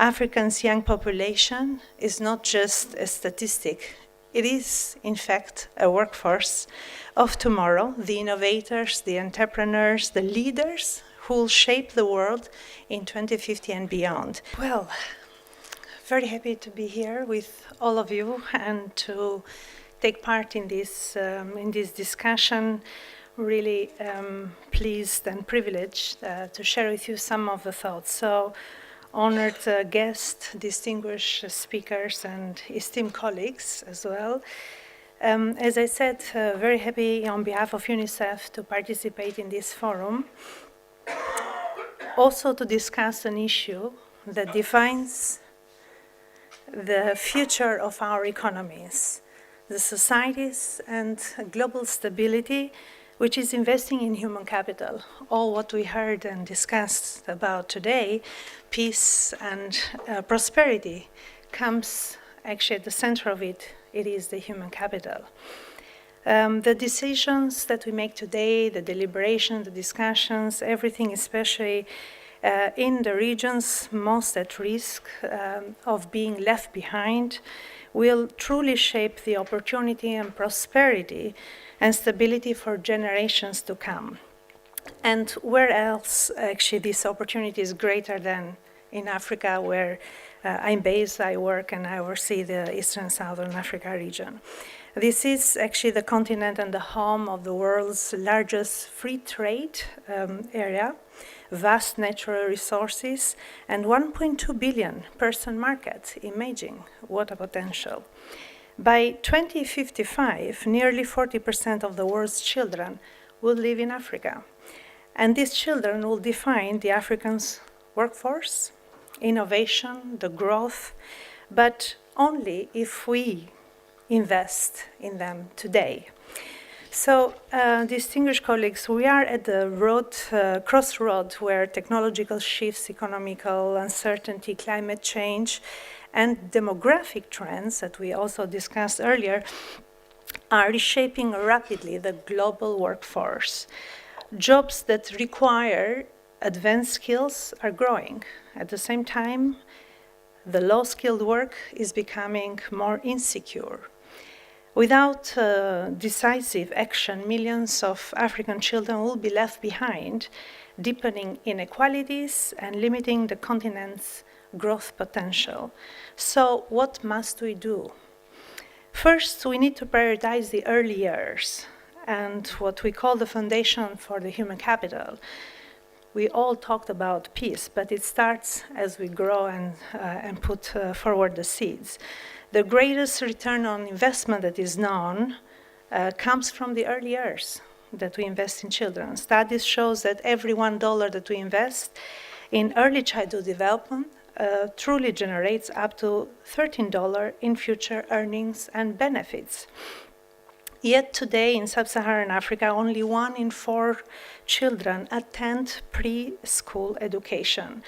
Africa's young population is not just a statistic. It is, in fact, a workforce of tomorrow, the innovators, the entrepreneurs, the leaders who will shape the world in 2050 and beyond. Well, very happy to be here with all of you and to take part in this discussion. Really pleased and privileged to share with you some of the thoughts. So, honored guests, distinguished speakers, and esteemed colleagues as well. As I said, very happy on behalf of UNICEF to participate in this forum. Also to discuss an issue that defines the future of our economies, the societies and global stability, which is investing in human capital. All what we heard and discussed about today, peace and prosperity, comes actually at the center of it. It is the human capital. The decisions that we make today, the deliberation, the discussions, everything, especially in the regions most at risk of being left behind, will truly shape the opportunity and prosperity and stability for generations to come. And where else actually this opportunity is greater than in Africa, where I'm based, I work, and I oversee the Eastern Southern Africa region. This is actually the continent and the home of the world's largest free trade area, vast natural resources, and 1.2 billion person market. Imagine what a potential. By 2055, nearly 40% of the world's children will live in Africa. And these children will define the African's workforce, innovation, the growth, but only if we invest in them today. So, distinguished colleagues, we are at the crossroad where technological shifts, economical uncertainty, climate change, and demographic trends that we also discussed earlier are reshaping rapidly the global workforce. Jobs that require advanced skills are growing. At the same time, the low-skilled work is becoming more insecure. Without decisive action, millions of African children will be left behind, deepening inequalities and limiting the continent's growth potential. So what must we do? First, we need to prioritize the early years and what we call the foundation for the human capital. We all talked about peace, but it starts as we grow and put forward the seeds. The greatest return on investment that is known comes from the early years that we invest in children. Studies show that every $1 that we invest in early childhood development truly generates up to $13 in future earnings and benefits. Yet today in sub-Saharan Africa, only 1 in 4 children attend preschool education.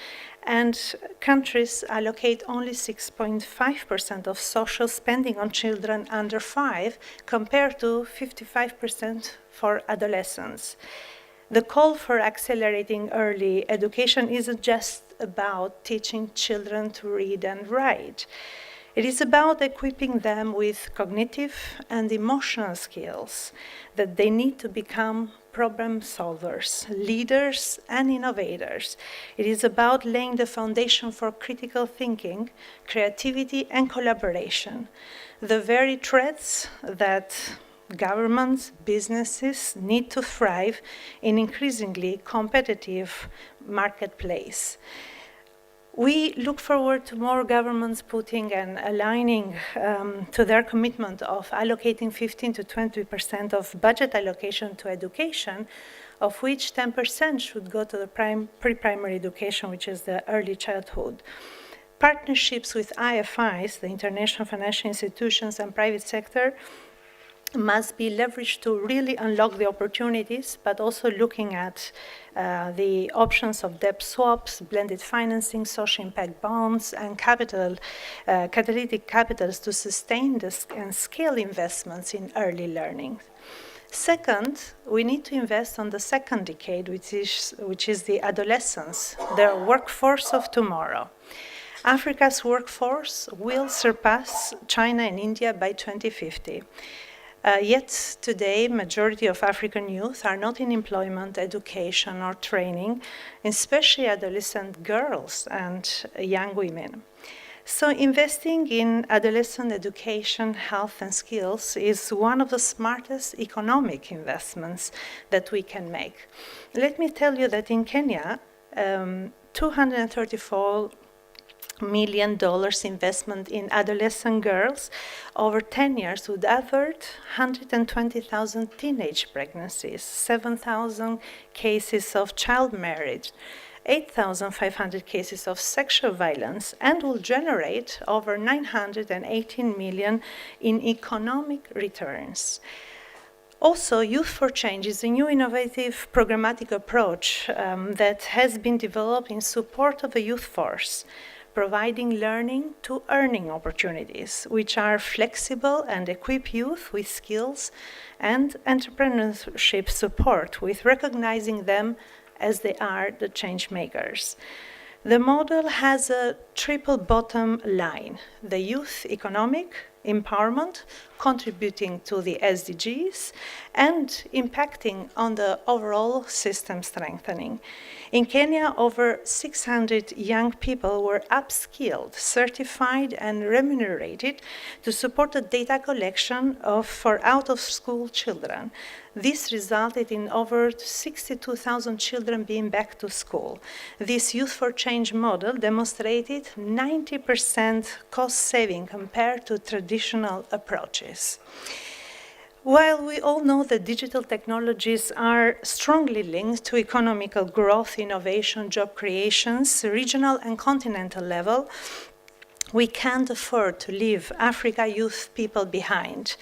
And countries allocate only 6.5% of social spending on children under 5, compared to 55% for adolescents. The call for accelerating early education isn't just about teaching children to read and write. It is about equipping them with cognitive and emotional skills that they need to become problem solvers, leaders, and innovators. It is about laying the foundation for critical thinking, creativity, and collaboration, the very traits that governments, businesses need to thrive in increasingly competitive marketplace. We look forward to more governments putting and aligning to their commitment of allocating 15 to 20% of budget allocation to education, of which 10% should go to the pre-primary education, which is the early childhood. Partnerships with IFIs, the international financial institutions, and private sector must be leveraged to really unlock the opportunities, but also looking at the options of debt swaps, blended financing, social impact bonds, and catalytic capitals to sustain and scale investments in early learning. Second, we need to invest on the second decade, which is the adolescence, the workforce of tomorrow. Africa's workforce will surpass China and India by 2050. Yet today, majority of African youth are not in employment, education, or training, especially adolescent girls and young women. So investing in adolescent education, health, and skills is one of the smartest economic investments that we can make. Let me tell you that in Kenya, $234 million investment in adolescent girls over 10 years would avert 120,000 teenage pregnancies, 7,000 cases of child marriage, 8,500 cases of sexual violence, and will generate over 918 million in economic returns. Also, Youth for Change is a new innovative programmatic approach that has been developed in support of the youth force, providing learning to earning opportunities, which are flexible and equip youth with skills and entrepreneurship support, with recognizing them as they are the change makers. The model has a triple bottom line: the youth economic empowerment, contributing to the SDGs, and impacting on the overall system strengthening. In Kenya, over 600 young people were upskilled, certified, and remunerated to support the data collection for out-of-school children. This resulted in over 62,000 children being back to school. This Youth for Change model demonstrated 90% cost saving compared to traditional approaches. While we all know that digital technologies are strongly linked to economical growth, innovation, job creations, regional and continental level, we can't afford to leave Africa youth people behind.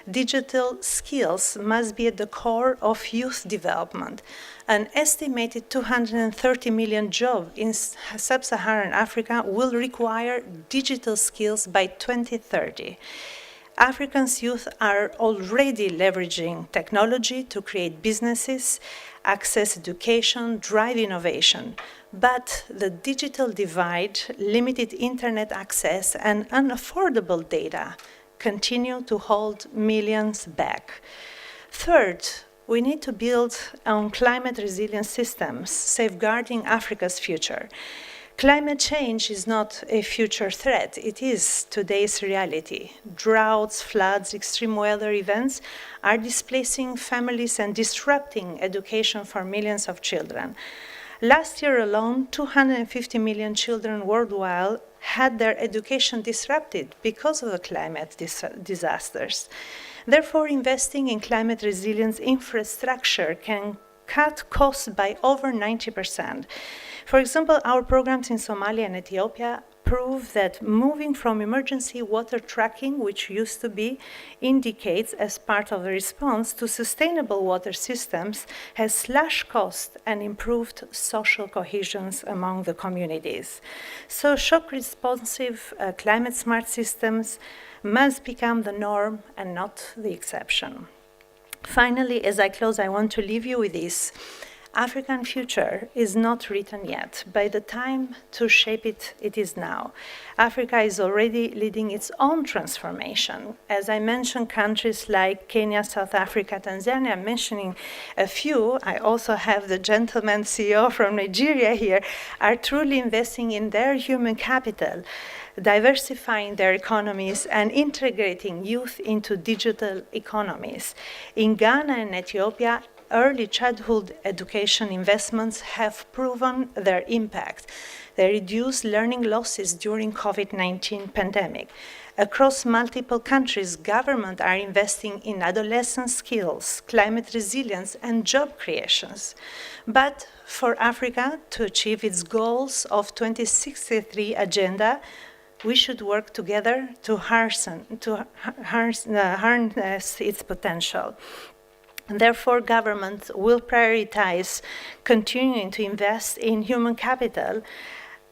Digital skills must be at the core of youth development. An estimated 230 million jobs in sub-Saharan Africa will require digital skills by 2030. Africa's youth are already leveraging technology to create businesses, access education, drive innovation. But the digital divide, limited internet access, and unaffordable data continue to hold millions back. Third, we need to build on climate resilient systems, safeguarding Africa's future. Climate change is not a future threat, it is today's reality. Droughts, floods, extreme weather events are displacing families and disrupting education for millions of children. Last year alone, 250 million children worldwide had their education disrupted because of the climate disasters. Therefore, investing in climate resilience infrastructure can cut costs by over 90%. For example, our programs in Somalia and Ethiopia prove that moving from emergency water tracking, which used to be indicates as part of the response to sustainable water systems, has slashed costs and improved social cohesion among the communities. So shock-responsive, climate-smart systems must become the norm and not the exception. Finally, as I close, I want to leave you with this. African future is not written yet. By the time to shape it, it is now. Africa is already leading its own transformation. As I mentioned, countries like Kenya, South Africa, Tanzania, I'm mentioning a few, I also have the gentleman CEO from Nigeria here, are truly investing in their human capital, diversifying their economies and integrating youth into digital economies. In Ghana and Ethiopia, early childhood education investments have proven their impact. They reduce learning losses during COVID-19 pandemic. Across multiple countries, governments are investing in adolescent skills, climate resilience, and job creations. But for Africa to achieve its goals of 2063 agenda, we should work together to harness its potential. Therefore, governments will prioritize continuing to invest in human capital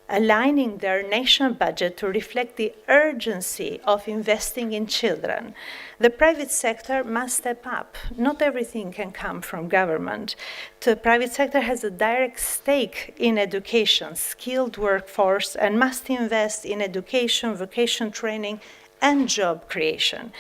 aligning their national budget to reflect the urgency of investing in children. The private sector must step up. Not everything can come from government. The private sector has a direct stake in education, skilled workforce, and must invest in education, vocation training, and job creation.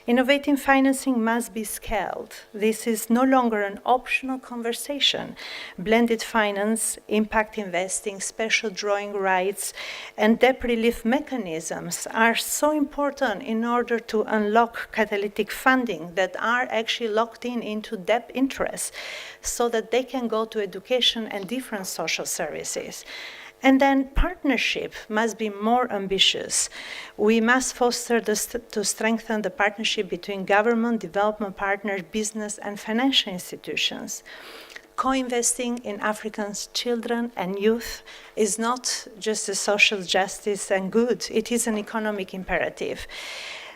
Innovative financing must be scaled. This is no longer an optional conversation. Blended finance, impact investing, special drawing rights, and debt relief mechanisms are so important in order to unlock catalytic funding that are actually locked into debt interests so that they can go to education and different social services. And then partnership must be more ambitious. We must foster to strengthen the partnership between government, development partners, business, and financial institutions. Co-investing in African children and youth is not just a social justice and good, it is an economic imperative.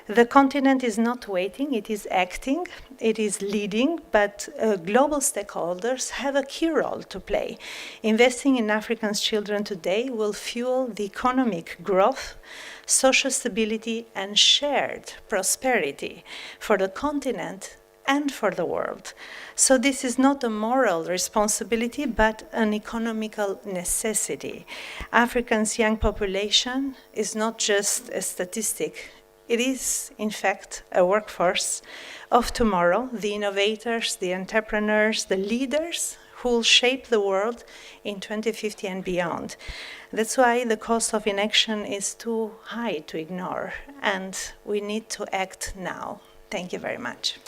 The continent is not waiting, it is acting, it is leading, but global stakeholders have a key role to play. Investing in African children today will fuel the economic growth, social stability, and shared prosperity for the continent and for the world. So this is not a moral responsibility, but an economical necessity. Africa's young population is not just a statistic. It is, in fact, a workforce of tomorrow, the innovators, the entrepreneurs, the leaders who will shape the world in 2050 and beyond. That's why the cost of inaction is too high to ignore, and we need to act now. Thank you very much.